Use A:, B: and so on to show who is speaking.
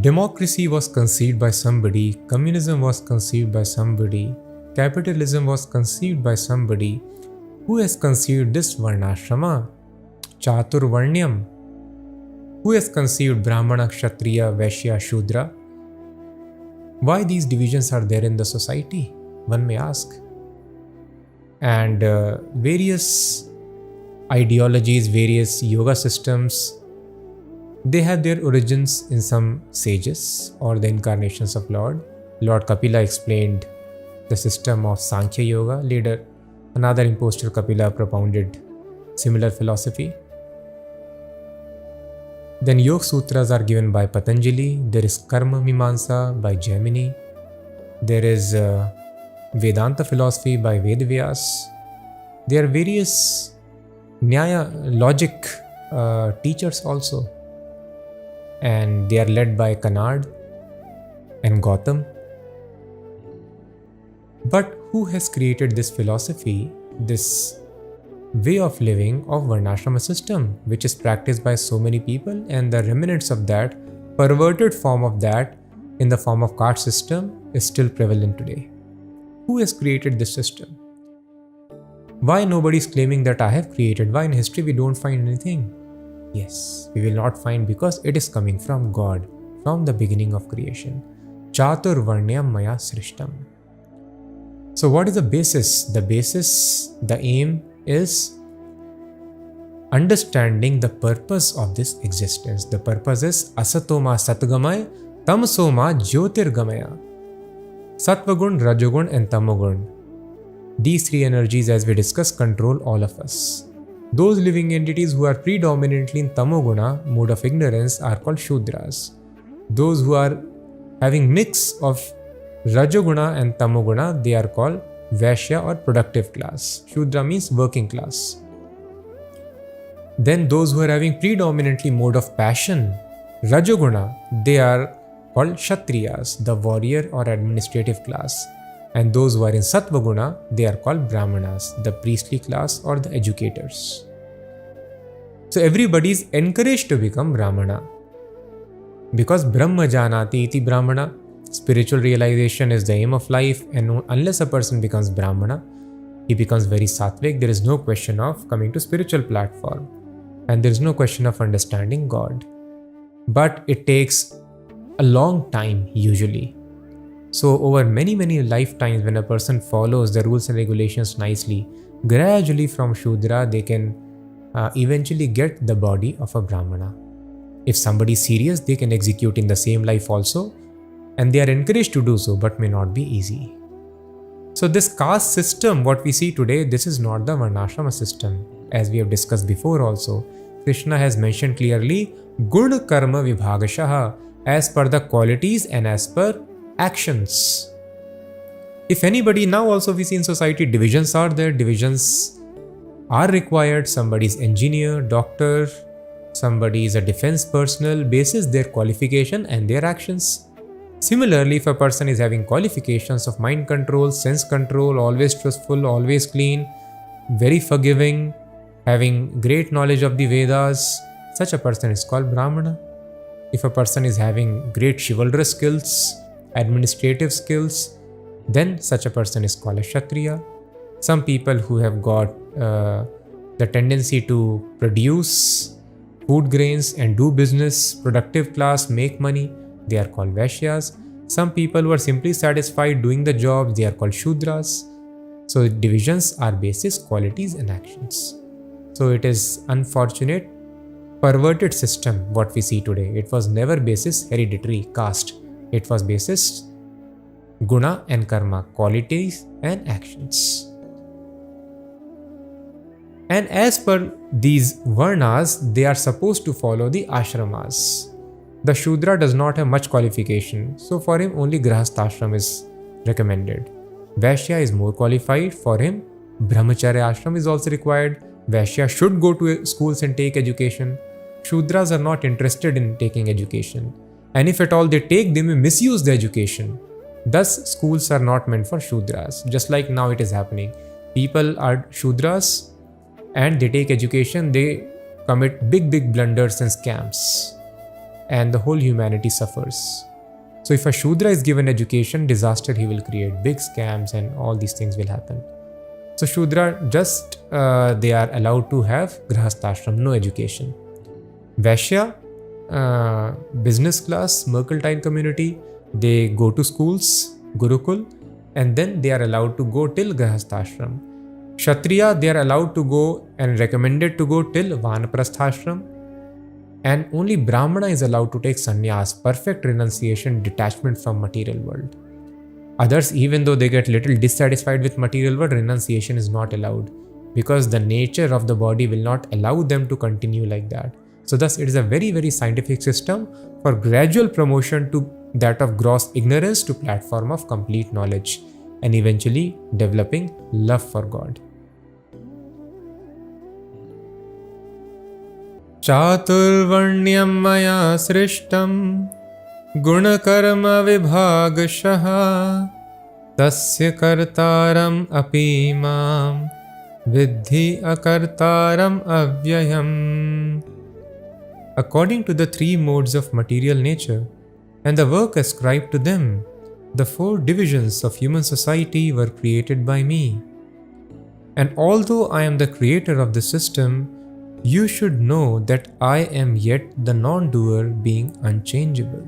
A: Democracy was conceived by somebody, communism was conceived by somebody, capitalism was conceived by somebody. Who has conceived this Varnashrama? Chaturvarnyam. Who has conceived Brahmana, Kshatriya, Vaishya, Shudra? Why these divisions are there in the society? One may ask. And various ideologies, various yoga systems, they have their origins in some sages or the incarnations of Lord. Lord Kapila explained the system of Sankhya Yoga. Later, another impostor Kapila propounded similar philosophy. Then Yoga Sutras are given by Patanjali. There is Karma Mimamsa by Jaimini. There is Vedanta philosophy by Vedvyas. There are various Nyaya logic teachers also. And they are led by Kanad and Gautam. But who has created this philosophy, this way of living of Varnashrama system, which is practiced by so many people, and the remnants of that, perverted form of that in the form of caste system is still prevalent today? Who has created this system? Why nobody is claiming that I have created? Why in history we don't find anything? Yes, we will not find because it is coming from God, from the beginning of creation. Chaturvarnyam maya srishtam. So what is the basis? The basis, the aim is understanding the purpose of this existence. The purpose is asatoma satgamaya, tamsoma jyotirgamaya. Sattvagun, Rajogun and Tamogun. These three energies, as we discussed, control all of us. Those living entities who are predominantly in Tamoguna, mode of ignorance, are called Shudras. Those who are having mix of Rajoguna and Tamoguna, they are called Vaishya or productive class. Shudra means working class. Then those who are having predominantly mode of passion, Rajoguna, they are called Kshatriyas, the warrior or administrative class. And those who are in Sattvaguna, they are called Brahmanas, the priestly class or the educators. So everybody is encouraged to become Brahmana. Because Brahma Janati iti Brahmana, spiritual realization is the aim of life, and unless a person becomes Brahmana, he becomes very sattvic. There is no question of coming to spiritual platform, and there is no question of understanding God. But it takes a long time usually. So over many lifetimes, when a person follows the rules and regulations nicely, gradually from Shudra they can eventually get the body of a Brahmana. If somebody is serious, they can execute in the same life also, and they are encouraged to do so, but may not be easy. So this caste system, what we see today, this is not the Varnashrama system. As we have discussed before also, Krishna has mentioned clearly, Guna Karma Vibhagashaha, as per the qualities and as per actions. If anybody, now also we see in society, divisions are there, divisions are required. Somebody is engineer, doctor, somebody is a defense personnel, basis their qualification and their actions. Similarly, if a person is having qualifications of mind control, sense control, always trustful, always clean, very forgiving, having great knowledge of the Vedas, such a person is called Brahmana. If a person is having great chivalrous skills, administrative skills, then such a person is called a Kshatriya. Some people who have got the tendency to produce food grains and do business, productive class, make money, they are called Vaishyas. Some people who are simply satisfied doing the job, they are called Shudras. So divisions are basis, qualities and actions. So it is unfortunate, perverted system what we see today. It was never basis hereditary caste. It was basis guna and karma, qualities and actions. And as per these varnas, they are supposed to follow the ashramas. The Shudra does not have much qualification, so for him only Grahasthashram is recommended. Vaishya is more qualified, for him Brahmacharya ashram is also required. Vaishya should go to schools and take education. Shudras are not interested in taking education. And if at all they take, they may misuse the education. Thus, schools are not meant for Shudras. Just like now it is happening. People are Shudras and they take education, they commit big blunders and scams. and the whole humanity suffers. So if a Shudra is given education, disaster he will create, big scams and all these things will happen. So Shudra just they are allowed to have Grahasthashram, no education. Vaishya, business class, mercantile community, they go to schools, Gurukul, and then they are allowed to go till Grahasthashram. Kshatriya, they are allowed to go and recommended to go till Vanaprasthashram. And only Brahmana is allowed to take sannyas, perfect renunciation, detachment from material world. Others, even though they get little dissatisfied with material world, renunciation is not allowed because the nature of the body will not allow them to continue like that. So thus it is a very, very scientific system for gradual promotion to that of gross ignorance to platform of complete knowledge and eventually developing love for God. चातुर्वर्ण्यं मया सृष्टं गुणकर्म विभागशः तस्य कर्तारम् अपि मां विद्धि अकर्तारम् अव्ययम्. According to the three modes of material nature and the work ascribed to them, the four divisions of human society were created by me. And although I am the creator of the system, you should know that I am yet the non-doer being unchangeable.